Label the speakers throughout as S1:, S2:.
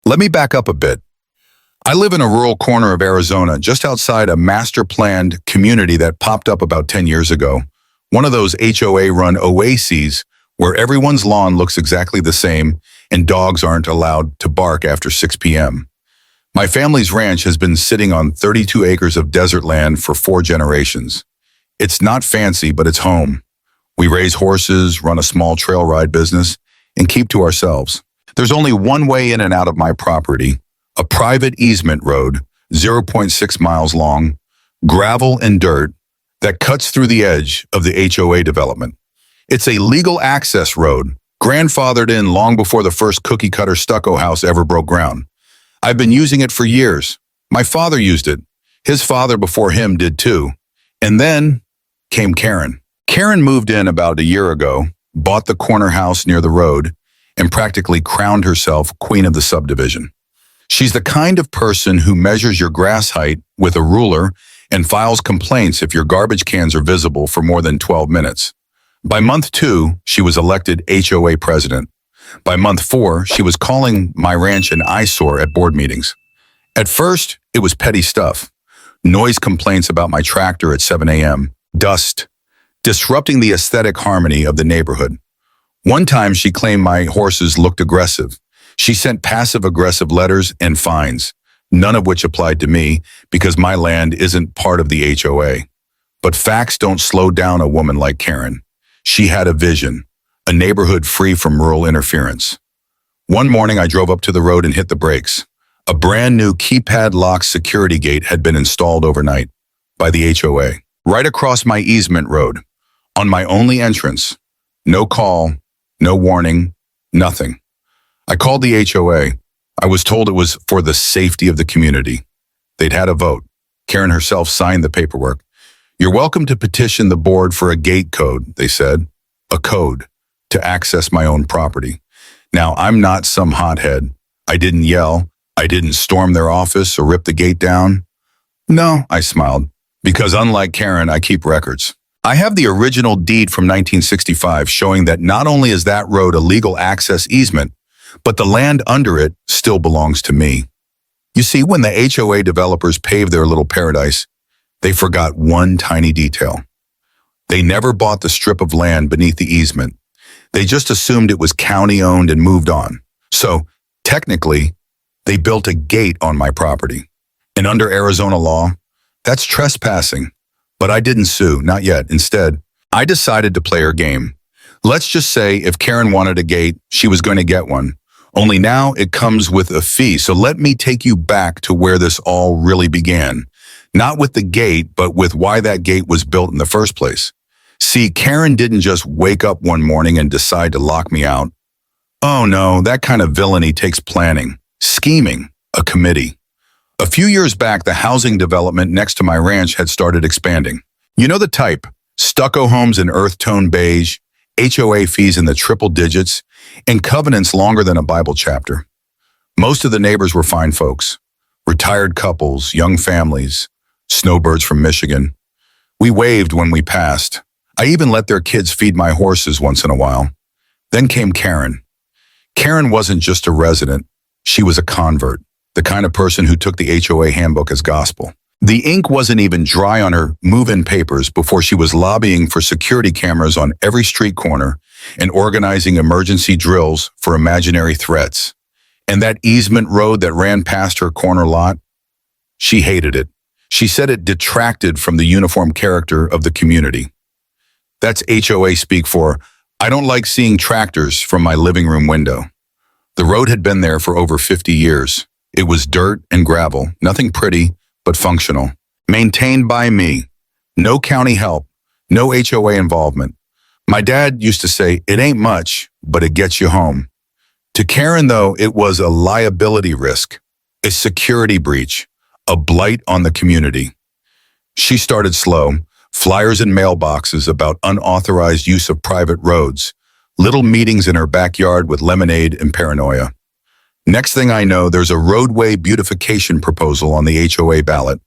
S1: Let me back up a bit. I live in a rural corner of Arizona, just outside a master-planned community that popped up about 10 years ago. One of those HOA-run oases where everyone's lawn looks exactly the same and dogs aren't allowed to bark after 6 p.m. My family's ranch has been sitting on 32 acres of desert land for 4 generations. It's not fancy, but it's home. We raise horses, run a small trail ride business, and keep to ourselves. There's only one way in and out of my property, a private easement road, 0.6 miles long, gravel and dirt, that cuts through the edge of the HOA development. It's a legal access road, grandfathered in long before the first cookie-cutter stucco house ever broke ground. I've been using it for years. My father used it. His father before him did too. And then came Karen. Karen moved in about a year ago, bought the corner house near the road, and practically crowned herself queen of the subdivision. She's the kind of person who measures your grass height with a ruler and files complaints if your garbage cans are visible for more than 12 minutes. By month 2, she was elected HOA president. By month 4, she was calling my ranch an eyesore at board meetings. At first, it was petty stuff. Noise complaints about my tractor at 7 a.m., dust, disrupting the aesthetic harmony of the neighborhood. One time, she claimed my horses looked aggressive. She sent passive-aggressive letters and fines, none of which applied to me because my land isn't part of the HOA. But facts don't slow down a woman like Karen. She had a vision, a neighborhood free from rural interference. One morning, I drove up to the road and hit the brakes. A brand new keypad-locked security gate had been installed overnight by the HOA, right across my easement road, on my only entrance. No call, no warning, nothing. I called the HOA. I was told it was for the safety of the community. They'd had a vote. Karen herself signed the paperwork. "You're welcome to petition the board for a gate code," they said. A code to access my own property. Now, I'm not some hothead. I didn't yell. I didn't storm their office or rip the gate down. No, I smiled, because unlike Karen, I keep records. I have the original deed from 1965 showing that not only is that road a legal access easement, but the land under it still belongs to me. You see, when the HOA developers paved their little paradise, they forgot one tiny detail. They never bought the strip of land beneath the easement. They just assumed it was county-owned and moved on. So, technically, they built a gate on my property. And under Arizona law, that's trespassing. But I didn't sue, not yet. Instead, I decided to play her game. Let's just say if Karen wanted a gate, she was going to get one. Only now it comes with a fee. So let me take you back to where this all really began. Not with the gate, but with why that gate was built in the first place. See, Karen didn't just wake up one morning and decide to lock me out. Oh no, that kind of villainy takes planning, scheming, a committee. A few years back, the housing development next to my ranch had started expanding. You know the type, stucco homes in earth tone beige, HOA fees in the triple digits, and covenants longer than a Bible chapter. Most of the neighbors were fine folks, retired couples, young families, snowbirds from Michigan. We waved when we passed. I even let their kids feed my horses once in a while. Then came Karen. Karen wasn't just a resident, she was a convert, the kind of person who took the HOA handbook as gospel. The ink wasn't even dry on her move-in papers before she was lobbying for security cameras on every street corner and organizing emergency drills for imaginary threats. And that easement road that ran past her corner lot, she hated it. She said it detracted from the uniform character of the community. That's HOA speak for, I don't like seeing tractors from my living room window. The road had been there for over 50 years. It was dirt and gravel, nothing pretty, but functional. Maintained by me. No county help, no HOA involvement. My dad used to say, it ain't much, but it gets you home. To Karen, though, it was a liability risk, a security breach, a blight on the community. She started slow, flyers in mailboxes about unauthorized use of private roads, little meetings in her backyard with lemonade and paranoia. Next thing I know, there's a roadway beautification proposal on the HOA ballot,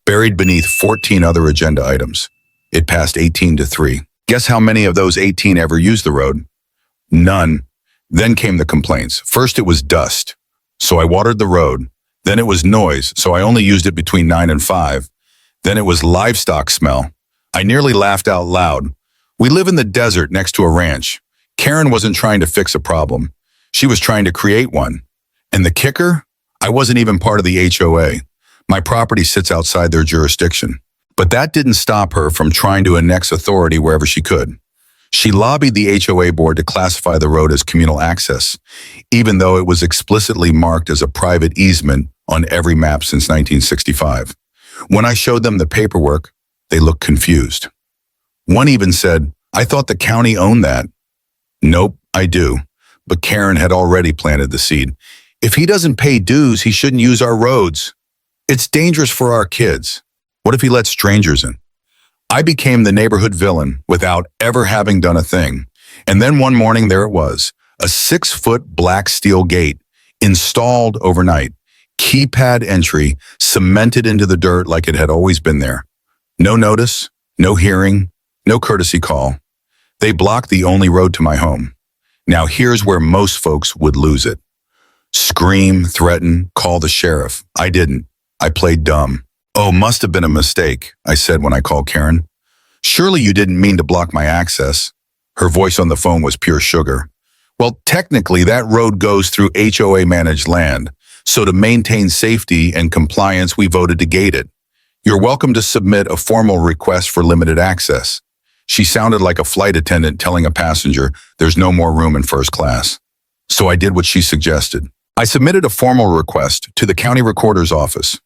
S1: buried beneath 14 other agenda items. It passed 18-3. Guess how many of those 18 ever used the road? None. Then came the complaints. First it was dust, so I watered the road. Then it was noise, so I only used it between 9 and 5. Then it was livestock smell. I nearly laughed out loud. We live in the desert next to a ranch. Karen wasn't trying to fix a problem. She was trying to create one. And the kicker? I wasn't even part of the HOA. My property sits outside their jurisdiction. But that didn't stop her from trying to annex authority wherever she could. She lobbied the HOA board to classify the road as communal access, even though it was explicitly marked as a private easement on every map since 1965. When I showed them the paperwork, they looked confused. One even said, "I thought the county owned that." "Nope, I do." But Karen had already planted the seed. "If he doesn't pay dues, he shouldn't use our roads. It's dangerous for our kids. What if he lets strangers in?" I became the neighborhood villain without ever having done a thing. And then one morning there it was, a 6-foot black steel gate, installed overnight, keypad entry, cemented into the dirt like it had always been there. No notice, no hearing, no courtesy call. They blocked the only road to my home. Now here's where most folks would lose it. Scream, threaten, call the sheriff. I didn't. I played dumb. "Oh, must have been a mistake," I said when I called Karen. "Surely you didn't mean to block my access." Her voice on the phone was pure sugar. "Well, technically that road goes through HOA-managed land, so to maintain safety and compliance, we voted to gate it. You're welcome to submit a formal request for limited access." She sounded like a flight attendant telling a passenger there's no more room in first class. So I did what she suggested. I submitted a formal request to the county recorder's office.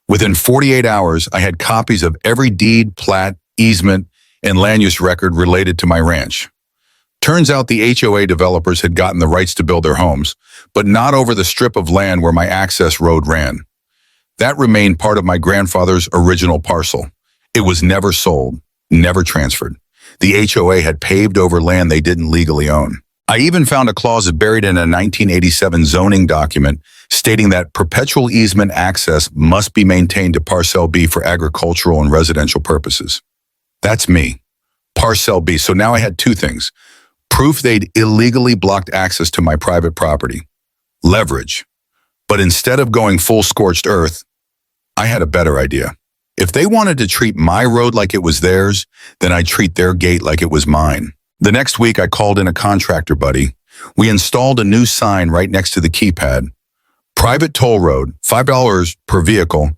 S1: Within 48 hours, I had copies of every deed, plat, easement, and land use record related to my ranch. Turns out the HOA developers had gotten the rights to build their homes, but not over the strip of land where my access road ran. That remained part of my grandfather's original parcel. It was never sold, never transferred. The HOA had paved over land they didn't legally own. I even found a clause buried in a 1987 zoning document stating that perpetual easement access must be maintained to Parcel B for agricultural and residential purposes. That's me. Parcel B. So now I had two things. Proof they'd illegally blocked access to my private property. Leverage. But instead of going full scorched earth, I had a better idea. If they wanted to treat my road like it was theirs, then I'd treat their gate like it was mine. The next week, I called in a contractor buddy. We installed a new sign right next to the keypad. Private toll road, $5 per vehicle,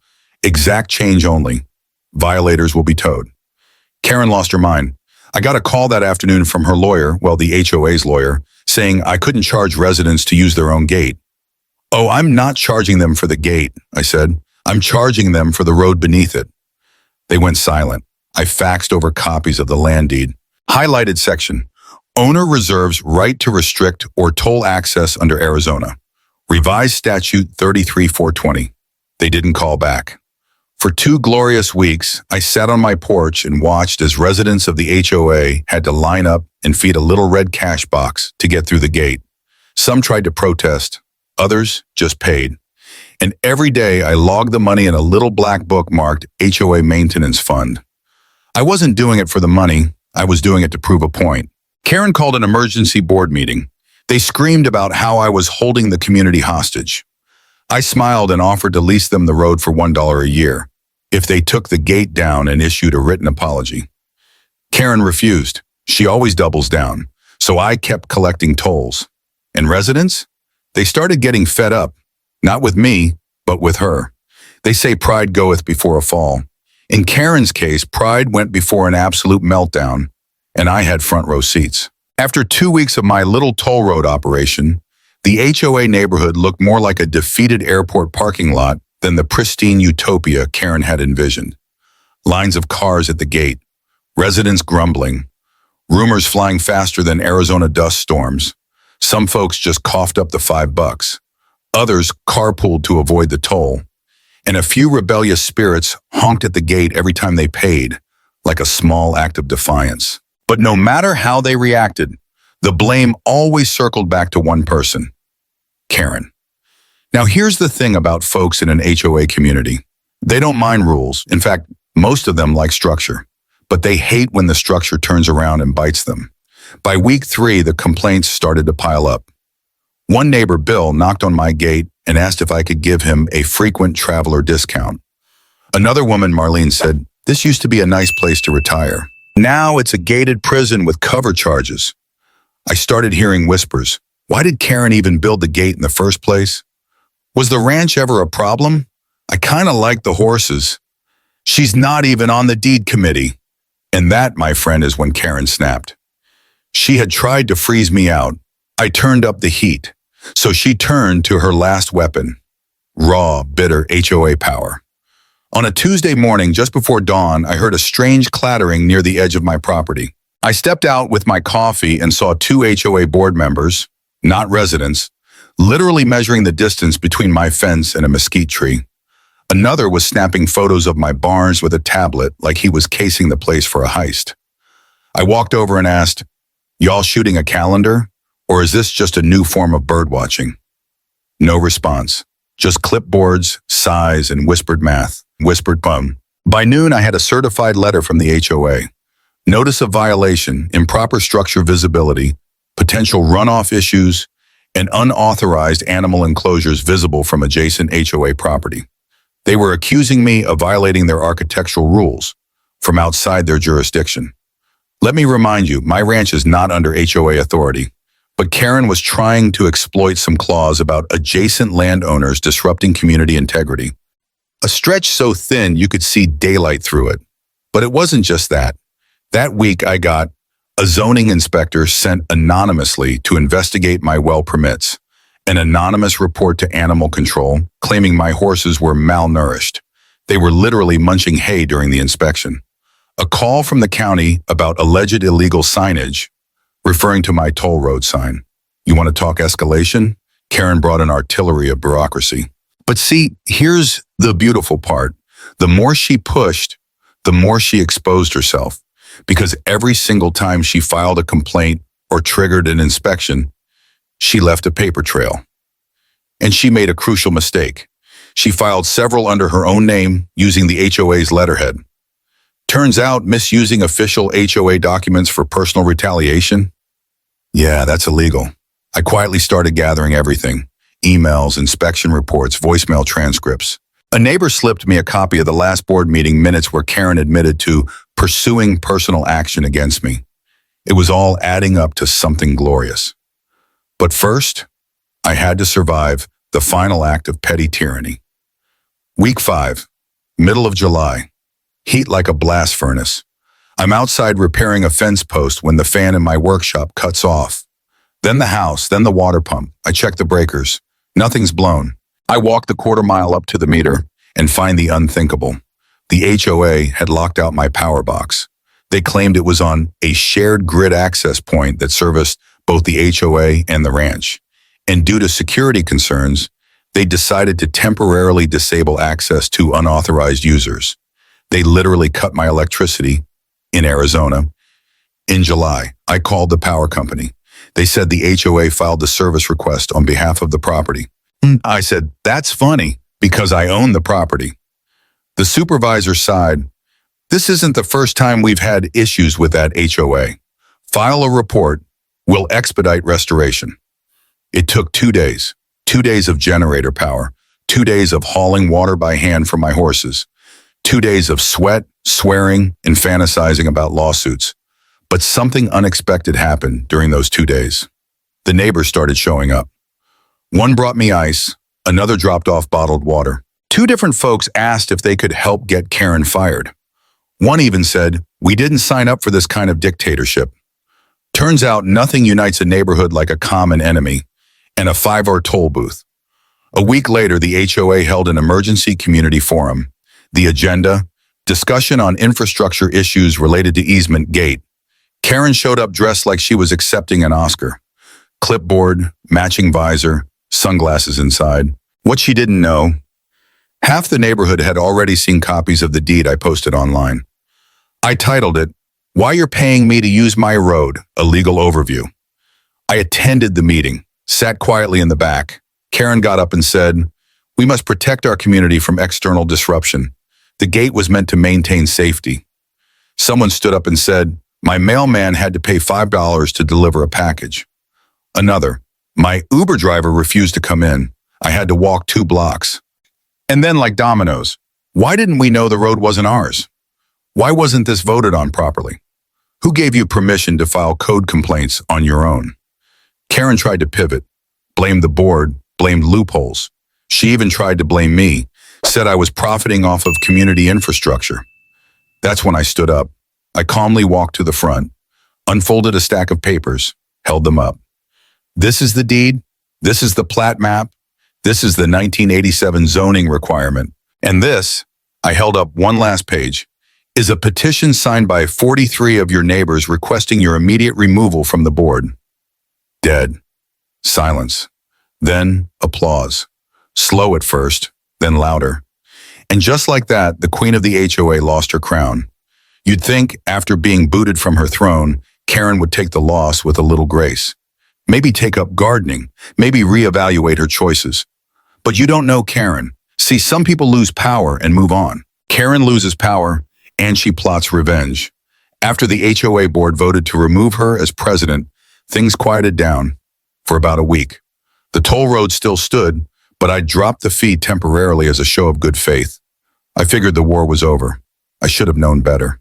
S1: exact change only. Violators will be towed. Karen lost her mind. I got a call that afternoon from her lawyer, well, the HOA's lawyer, saying I couldn't charge residents to use their own gate. "Oh, I'm not charging them for the gate," I said. "I'm charging them for the road beneath it." They went silent. I faxed over copies of the land deed. Highlighted section, owner reserves right to restrict or toll access under Arizona. Revised statute 33-420. They didn't call back. For 2 glorious weeks, I sat on my porch and watched as residents of the HOA had to line up and feed a little red cash box to get through the gate. Some tried to protest, others just paid. And every day I logged the money in a little black book marked HOA Maintenance Fund. I wasn't doing it for the money. I was doing it to prove a point. Karen called an emergency board meeting. They screamed about how I was holding the community hostage. I smiled and offered to lease them the road for $1 a year if they took the gate down and issued a written apology. Karen refused. She always doubles down. So I kept collecting tolls. And residents? They started getting fed up, not with me, but with her. They say pride goeth before a fall. In Karen's case, pride went before an absolute meltdown, and I had front row seats. After 2 weeks of my little toll road operation, the HOA neighborhood looked more like a defeated airport parking lot than the pristine utopia Karen had envisioned. Lines of cars at the gate, residents grumbling, rumors flying faster than Arizona dust storms. Some folks just coughed up the $5. Others carpooled to avoid the toll. And a few rebellious spirits honked at the gate every time they paid, like a small act of defiance. But no matter how they reacted, the blame always circled back to one person, Karen. Now here's the thing about folks in an HOA community. They don't mind rules. In fact, most of them like structure, but they hate when the structure turns around and bites them. By week 3, the complaints started to pile up. One neighbor, Bill, knocked on my gate and asked if I could give him a frequent traveler discount. Another woman, Marlene, said, "This used to be a nice place to retire. Now it's a gated prison with cover charges." I started hearing whispers. Why did Karen even build the gate in the first place? Was the ranch ever a problem? I kind of like the horses. She's not even on the deed committee. And that, my friend, is when Karen snapped. She had tried to freeze me out. I turned up the heat. So she turned to her last weapon, raw, bitter HOA power. On a Tuesday morning, just before dawn, I heard a strange clattering near the edge of my property. I stepped out with my coffee and saw two HOA board members, not residents, literally measuring the distance between my fence and a mesquite tree. Another was snapping photos of my barns with a tablet like he was casing the place for a heist. I walked over and asked, "Y'all shooting a calendar? Or is this just a new form of birdwatching?" No response, just clipboards, sighs, and whispered math, whispered bum. By noon, I had a certified letter from the HOA. Notice of violation, improper structure visibility, potential runoff issues, and unauthorized animal enclosures visible from adjacent HOA property. They were accusing me of violating their architectural rules from outside their jurisdiction. Let me remind you, my ranch is not under HOA authority. But Karen was trying to exploit some clause about adjacent landowners disrupting community integrity. A stretch so thin you could see daylight through it. But it wasn't just that. That week I got a zoning inspector sent anonymously to investigate my well permits, an anonymous report to animal control claiming my horses were malnourished. They were literally munching hay during the inspection. A call from the county about alleged illegal signage, referring to my toll road sign. You want to talk escalation? Karen brought an artillery of bureaucracy. But see, here's the beautiful part. The more she pushed, the more she exposed herself. Because every single time she filed a complaint or triggered an inspection, she left a paper trail. And she made a crucial mistake. She filed several under her own name using the HOA's letterhead. Turns out misusing official HOA documents for personal retaliation? Yeah, that's illegal. I quietly started gathering everything. Emails, inspection reports, voicemail transcripts. A neighbor slipped me a copy of the last board meeting minutes where Karen admitted to pursuing personal action against me. It was all adding up to something glorious. But first, I had to survive the final act of petty tyranny. Week 5, middle of July. Heat like a blast furnace. I'm outside repairing a fence post when the fan in my workshop cuts off. Then the house, then the water pump. I check the breakers. Nothing's blown. I walk the quarter-mile up to the meter and find the unthinkable. The HOA had locked out my power box. They claimed it was on a shared grid access point that serviced both the HOA and the ranch. And due to security concerns, they decided to temporarily disable access to unauthorized users. They literally cut my electricity in Arizona. In July, I called the power company. They said the HOA filed the service request on behalf of the property. I said, "That's funny, because I own the property." The supervisor sighed. "This isn't the first time we've had issues with that HOA. File a report. We'll expedite restoration." It took 2 days. 2 days of generator power. 2 days of hauling water by hand for my horses. 2 days of sweat, swearing, and fantasizing about lawsuits. But something unexpected happened during those 2 days. The neighbors started showing up. One brought me ice, another dropped off bottled water. 2 different folks asked if they could help get Karen fired. One even said, "We didn't sign up for this kind of dictatorship." Turns out nothing unites a neighborhood like a common enemy and a 5-hour toll booth. A week later, the HOA held an emergency community forum. The agenda, discussion on infrastructure issues related to easement gate. Karen showed up dressed like she was accepting an Oscar. Clipboard, matching visor, sunglasses inside. What she didn't know, half the neighborhood had already seen copies of the deed I posted online. I titled it, "Why You're Paying Me to Use My Road, a Legal Overview." I attended the meeting, sat quietly in the back. Karen got up and said, "We must protect our community from external disruption. The gate was meant to maintain safety." Someone stood up and said, "My mailman had to pay $5 to deliver a package." Another, My Uber driver refused to come in. I had to walk 2 blocks. And then, like dominoes, why didn't we know the road wasn't ours? Why wasn't this voted on properly? Who gave you permission to file code complaints on your own? Karen tried to pivot, blamed the board, blamed loopholes. She even tried to blame me, said I was profiting off of community infrastructure. That's when I stood up. I calmly walked to the front, unfolded a stack of papers, held them up. This is the deed. This is the plat map. This is the 1987 zoning requirement. And this, I held up one last page, is a petition signed by 43 of your neighbors requesting your immediate removal from the board. Dead. Silence. Then applause. Slow at first, then louder. And just like that, the queen of the HOA lost her crown. You'd think, after being booted from her throne, Karen would take the loss with a little grace. Maybe take up gardening, maybe reevaluate her choices. But you don't know Karen. See, some people lose power and move on. Karen loses power, and she plots revenge. After the HOA board voted to remove her as president, things quieted down for about a week. The toll road still stood, but I dropped the fee temporarily as a show of good faith. I figured the war was over. I should have known better.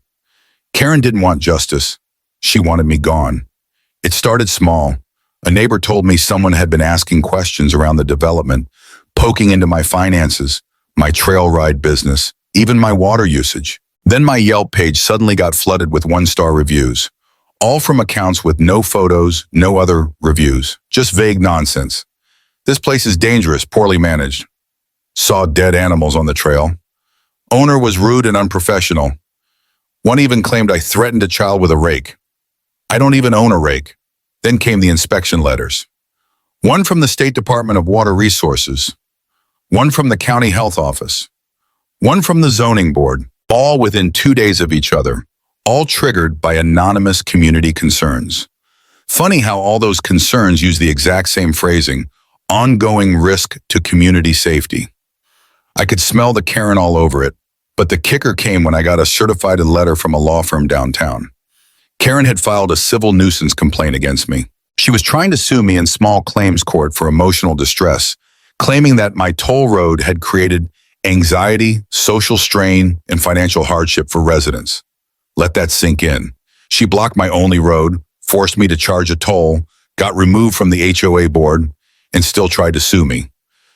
S1: Karen didn't want justice. She wanted me gone. It started small. A neighbor told me someone had been asking questions around the development, poking into my finances, my trail ride business, even my water usage. Then my Yelp page suddenly got flooded with 1-star reviews, all from accounts with no photos, no other reviews, just vague nonsense. This place is dangerous, poorly managed. Saw dead animals on the trail. Owner was rude and unprofessional. One even claimed I threatened a child with a rake. I don't even own a rake. Then came the inspection letters. One from the State Department of Water Resources. One from the County Health Office. One from the Zoning Board, all within 2 days of each other, all triggered by anonymous community concerns. Funny how all those concerns use the exact same phrasing, ongoing risk to community safety. I could smell the Karen all over it, but the kicker came when I got a certified letter from a law firm downtown. Karen had filed a civil nuisance complaint against me. She was trying to sue me in small claims court for emotional distress, claiming that my toll road had created anxiety, social strain, and financial hardship for residents. Let that sink in. She blocked my only road, forced me to charge a toll, got removed from the HOA board, and still tried to sue me.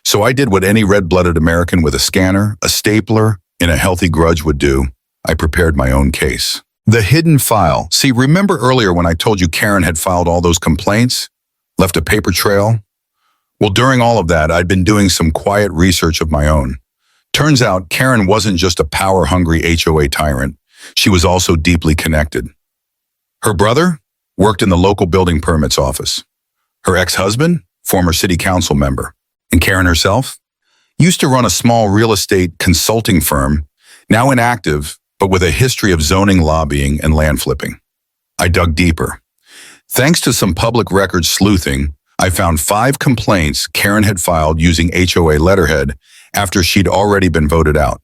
S1: So I did what any red-blooded American with a scanner, a stapler, and a healthy grudge would do. I prepared my own case. The hidden file. See, remember earlier when I told you Karen had filed all those complaints? Left a paper trail? Well, during all of that, I'd been doing some quiet research of my own. Turns out Karen wasn't just a power-hungry HOA tyrant. She was also deeply connected. Her brother worked in the local building permits office. Her ex-husband, former city council member. And Karen herself used to run a small real estate consulting firm, now inactive, but with a history of zoning lobbying and land flipping. I dug deeper. Thanks to some public records sleuthing, I found 5 complaints Karen had filed using HOA letterhead after she'd already been voted out.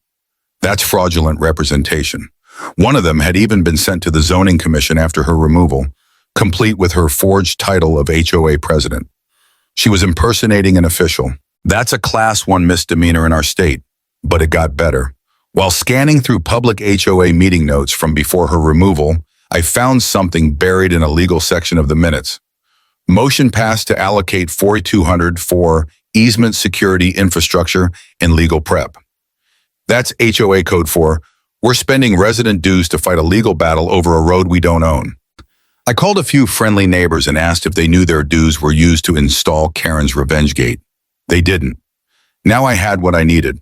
S1: That's fraudulent representation. One of them had even been sent to the zoning commission after her removal, complete with her forged title of HOA president. She was impersonating an official. That's a Class 1 misdemeanor in our state, but it got better. While scanning through public HOA meeting notes from before her removal, I found something buried in a legal section of the minutes. Motion passed to allocate $4,200 for easement security infrastructure and legal prep. That's HOA code for, we're spending resident dues to fight a legal battle over a road we don't own. I called a few friendly neighbors and asked if they knew their dues were used to install Karen's revenge gate. They didn't. Now I had what I needed.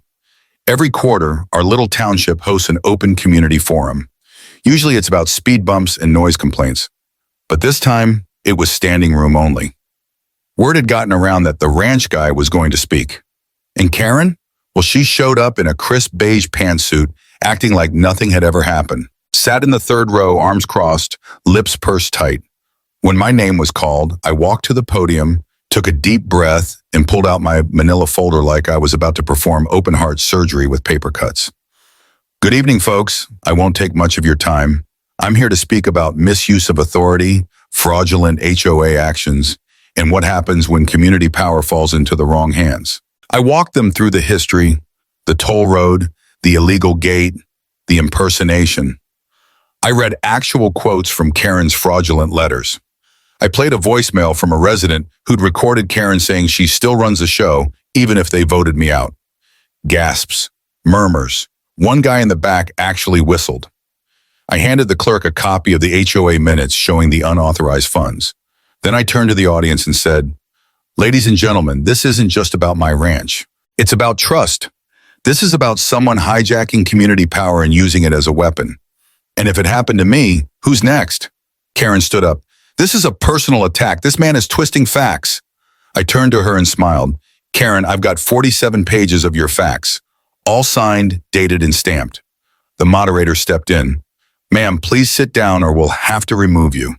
S1: Every quarter, our little township hosts an open community forum. Usually it's about speed bumps and noise complaints. But this time, it was standing room only. Word had gotten around that the ranch guy was going to speak. And Karen? Well, she showed up in a crisp beige pantsuit, acting like nothing had ever happened. Sat in the 3rd row, arms crossed, lips pursed tight. When my name was called, I walked to the podium, took a deep breath, and pulled out my manila folder like I was about to perform open-heart surgery with paper cuts. Good evening, folks. I won't take much of your time. I'm here to speak about misuse of authority, fraudulent HOA actions, and what happens when community power falls into the wrong hands. I walked them through the history, the toll road, the illegal gate, the impersonation. I read actual quotes from Karen's fraudulent letters. I played a voicemail from a resident who'd recorded Karen saying she still runs the show, even if they voted me out. Gasps, murmurs. One guy in the back actually whistled. I handed the clerk a copy of the HOA minutes showing the unauthorized funds. Then I turned to the audience and said, "Ladies and gentlemen, this isn't just about my ranch. It's about trust. This is about someone hijacking community power and using it as a weapon. And if it happened to me, who's next?" Karen stood up. "This is a personal attack. This man is twisting facts." I turned to her and smiled. "Karen, I've got 47 pages of your facts, all signed, dated, and stamped." The moderator stepped in. "Ma'am, please sit down or we'll have to remove you."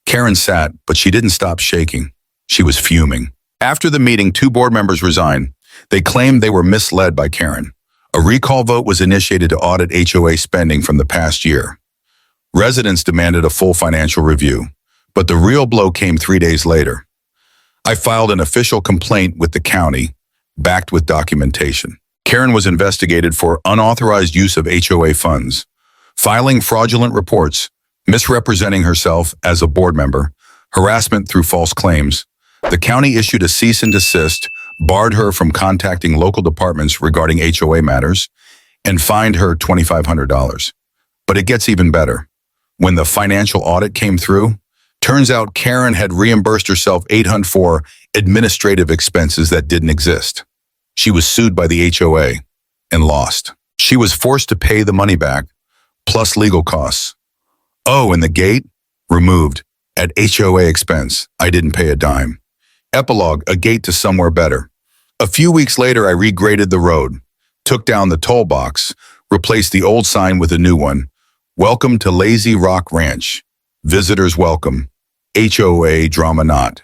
S1: Karen sat, but she didn't stop shaking. She was fuming. After the meeting, 2 board members resigned. They claimed they were misled by Karen. A recall vote was initiated to audit HOA spending from the past year. Residents demanded a full financial review, but the real blow came 3 days later. I filed an official complaint with the county, backed with documentation. Karen was investigated for unauthorized use of HOA funds, filing fraudulent reports, misrepresenting herself as a board member, harassment through false claims. The county issued a cease and desist, barred her from contacting local departments regarding HOA matters, and fined her $2,500. But it gets even better. When the financial audit came through, turns out Karen had reimbursed herself $800 for administrative expenses that didn't exist. She was sued by the HOA and lost. She was forced to pay the money back, plus legal costs. Oh, and the gate? Removed. At HOA expense. I didn't pay a dime. Epilogue, a gate to somewhere better. A few weeks later, I regraded the road, took down the toll box, replaced the old sign with a new one. "Welcome to Lazy Rock Ranch. Visitors welcome. HOA drama not."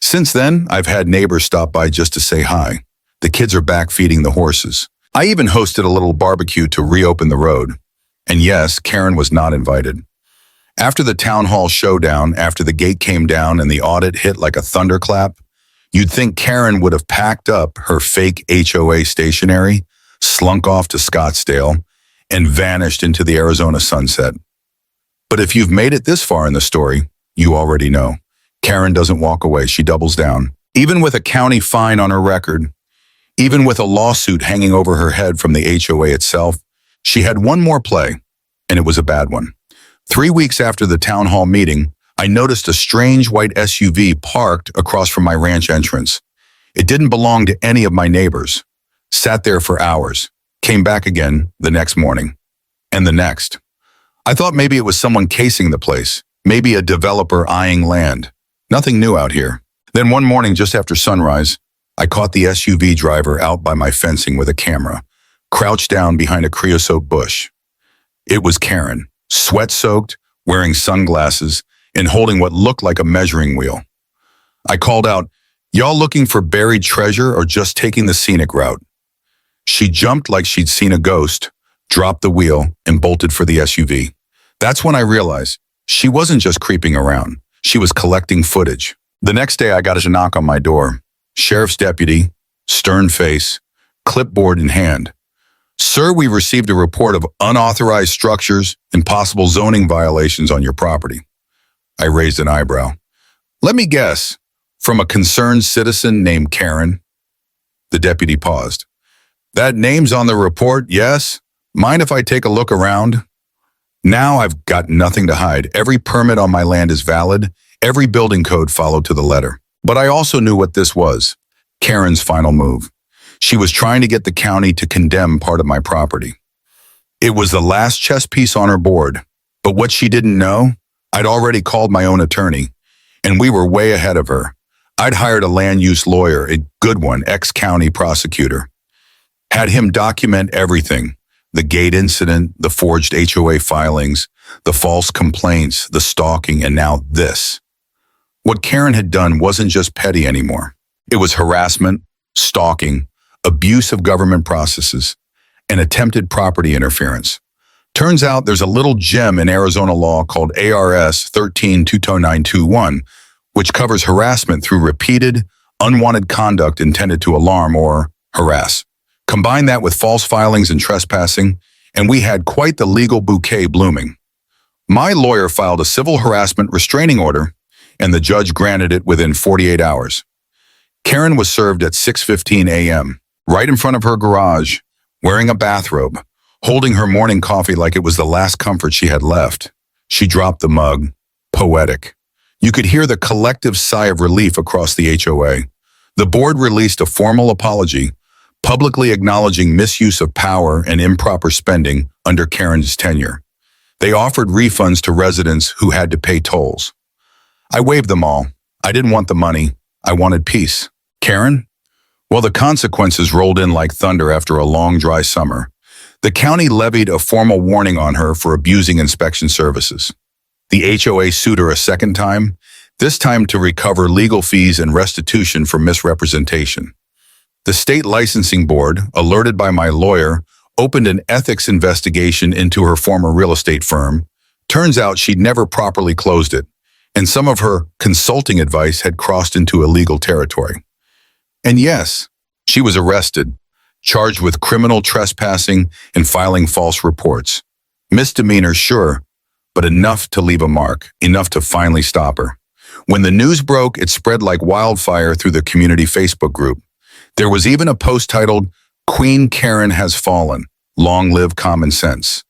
S1: Since then, I've had neighbors stop by just to say hi. The kids are back feeding the horses. I even hosted a little barbecue to reopen the road. And yes, Karen was not invited. After the town hall showdown, after the gate came down and the audit hit like a thunderclap, you'd think Karen would have packed up her fake HOA stationery, slunk off to Scottsdale, and vanished into the Arizona sunset. But if you've made it this far in the story, you already know. Karen doesn't walk away, she doubles down. Even with a county fine on her record, even with a lawsuit hanging over her head from the HOA itself, she had one more play, and it was a bad one. 3 weeks after the town hall meeting, I noticed a strange white SUV parked across from my ranch entrance. It didn't belong to any of my neighbors. Sat there for hours, came back again the next morning, and the next. I thought maybe it was someone casing the place, maybe a developer eyeing land. Nothing new out here. Then one morning just after sunrise, I caught the SUV driver out by my fencing with a camera, crouched down behind a creosote bush. It was Karen, sweat-soaked, wearing sunglasses, and holding what looked like a measuring wheel. I called out, "Y'all looking for buried treasure or just taking the scenic route?" She jumped like she'd seen a ghost, dropped the wheel, and bolted for the SUV. That's when I realized she wasn't just creeping around. She was collecting footage. The next day, I got a knock on my door. Sheriff's deputy, stern face, clipboard in hand. "Sir, we received a report of unauthorized structures and possible zoning violations on your property." I raised an eyebrow. "Let me guess, from a concerned citizen named Karen?" The deputy paused. "That name's on the report, yes? Mind if I take a look around?" Now I've got nothing to hide. Every permit on my land is valid. Every building code followed to the letter. But I also knew what this was, Karen's final move. She was trying to get the county to condemn part of my property. It was the last chess piece on her board. But what she didn't know, I'd already called my own attorney, and we were way ahead of her. I'd hired a land use lawyer, a good one, ex-county prosecutor. Had him document everything, the gate incident, the forged HOA filings, the false complaints, the stalking, and now this. What Karen had done wasn't just petty anymore. It was harassment, stalking, abuse of government processes, and attempted property interference. Turns out there's a little gem in Arizona law called ARS 13-20921, which covers harassment through repeated, unwanted conduct intended to alarm or harass. Combine that with false filings and trespassing, and we had quite the legal bouquet blooming. My lawyer filed a civil harassment restraining order, and the judge granted it within 48 hours. Karen was served at 6:15 a.m., right in front of her garage, wearing a bathrobe, holding her morning coffee like it was the last comfort she had left. She dropped the mug. Poetic. You could hear the collective sigh of relief across the HOA. The board released a formal apology, publicly acknowledging misuse of power and improper spending under Karen's tenure. They offered refunds to residents who had to pay tolls. I waived them all. I didn't want the money. I wanted peace. Karen? Well, the consequences rolled in like thunder after a long, dry summer. The county levied a formal warning on her for abusing inspection services. The HOA sued her a second time, this time to recover legal fees and restitution for misrepresentation. The state licensing board, alerted by my lawyer, opened an ethics investigation into her former real estate firm. Turns out she'd never properly closed it, and some of her consulting advice had crossed into illegal territory. And yes, she was arrested, charged with criminal trespassing and filing false reports. Misdemeanor, sure, but enough to leave a mark, enough to finally stop her. When the news broke, it spread like wildfire through the community Facebook group. There was even a post titled, "Queen Karen has fallen. Long live common sense."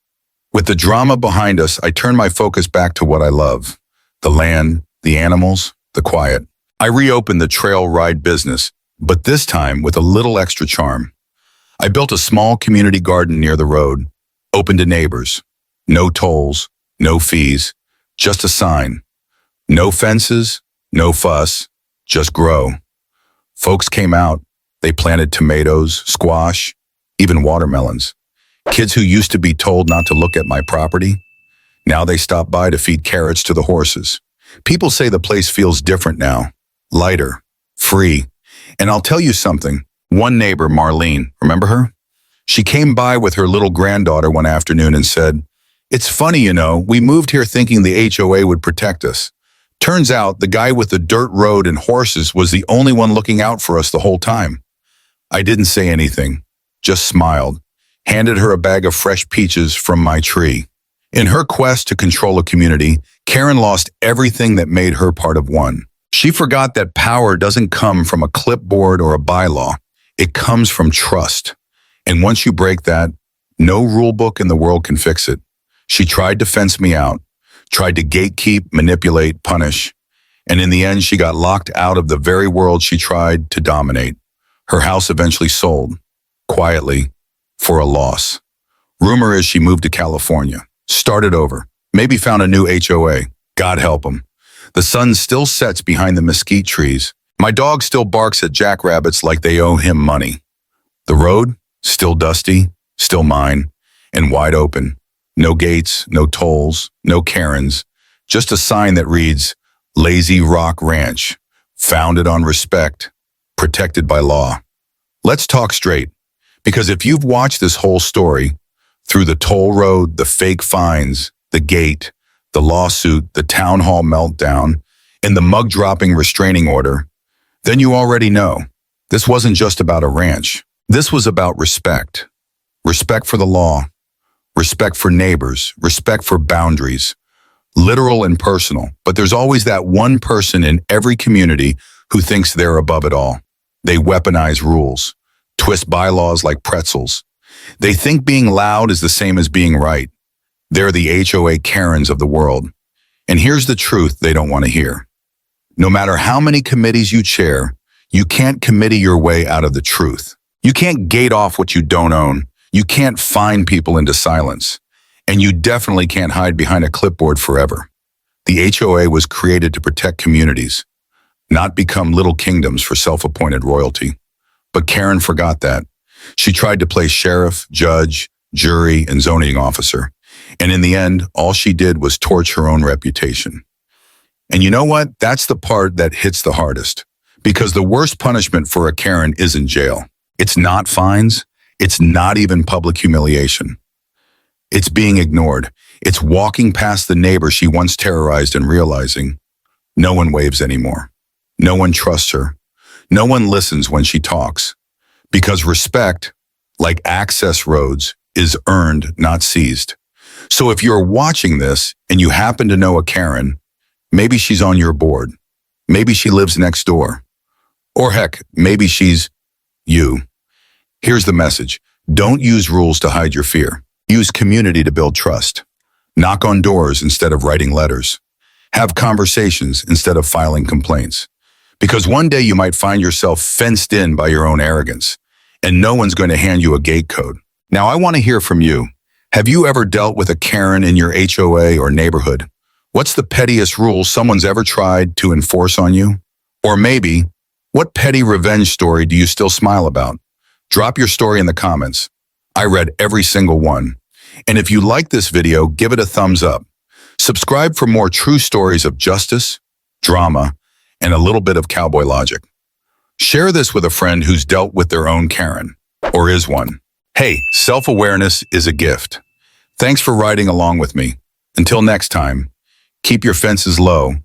S1: With the drama behind us, I turned my focus back to what I love: the land, the animals, the quiet. I reopened the trail ride business, but this time with a little extra charm. I built a small community garden near the road, open to neighbors. No tolls, no fees, just a sign. No fences, no fuss, just grow. Folks came out. They planted tomatoes, squash, even watermelons. Kids who used to be told not to look at my property, now they stop by to feed carrots to the horses. People say the place feels different now, lighter, free. And I'll tell you something, one neighbor, Marlene, remember her? She came by with her little granddaughter one afternoon and said, "It's funny, you know, we moved here thinking the HOA would protect us. Turns out the guy with the dirt road and horses was the only one looking out for us the whole time." I didn't say anything, just smiled, handed her a bag of fresh peaches from my tree. In her quest to control a community, Karen lost everything that made her part of one. She forgot that power doesn't come from a clipboard or a bylaw. It comes from trust. And once you break that, no rule book in the world can fix it. She tried to fence me out, tried to gatekeep, manipulate, punish. And in the end, she got locked out of the very world she tried to dominate. Her house eventually sold, quietly, for a loss. Rumor is she moved to California, started over, maybe found a new HOA. God help him. The sun still sets behind the mesquite trees. My dog still barks at jackrabbits like they owe him money. The road, still dusty, still mine, and wide open. No gates, no tolls, no Karens, just a sign that reads, Lazy Rock Ranch, founded on respect, protected by law. Let's talk straight, because if you've watched this whole story, through the toll road, the fake fines, the gate, the lawsuit, the town hall meltdown, and the mug-dropping restraining order, then you already know this wasn't just about a ranch. This was about respect. Respect for the law, respect for neighbors, respect for boundaries, literal and personal. But there's always that one person in every community who thinks they're above it all. They weaponize rules, twist bylaws like pretzels. They think being loud is the same as being right. They're the HOA Karens of the world. And here's the truth they don't want to hear. No matter how many committees you chair, you can't committee your way out of the truth. You can't gate off what you don't own. You can't fine people into silence. And you definitely can't hide behind a clipboard forever. The HOA was created to protect communities, not become little kingdoms for self-appointed royalty. But Karen forgot that. She tried to play sheriff, judge, jury, and zoning officer. And in the end, all she did was torch her own reputation. And you know what? That's the part that hits the hardest. Because the worst punishment for a Karen isn't jail. It's not fines. It's not even public humiliation. It's being ignored. It's walking past the neighbor she once terrorized and realizing, No one waves anymore. No one trusts her. No one listens when she talks. Because respect, like access roads, is earned, not seized. So if you're watching this and you happen to know a Karen, maybe she's on your board. Maybe she lives next door. Or heck, maybe she's you. Here's the message. Don't use rules to hide your fear. Use community to build trust. Knock on doors instead of writing letters. Have conversations instead of filing complaints. Because one day you might find yourself fenced in by your own arrogance, and no one's going to hand you a gate code. Now, I want to hear from you. Have you ever dealt with a Karen in your HOA or neighborhood? What's the pettiest rule someone's ever tried to enforce on you? Or maybe, what petty revenge story do you still smile about? Drop your story in the comments. I read every single one. And if you like this video, give it a thumbs up. Subscribe for more true stories of justice, drama, and a little bit of cowboy logic. Share this with a friend who's dealt with their own Karen, or is one. Hey, self-awareness is a gift. Thanks for riding along with me. Until next time, keep your fences low,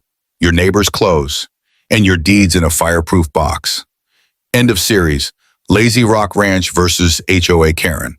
S1: your neighbors close, and your deeds in a fireproof box. End of series. Lazy Rock Ranch versus HOA Karen.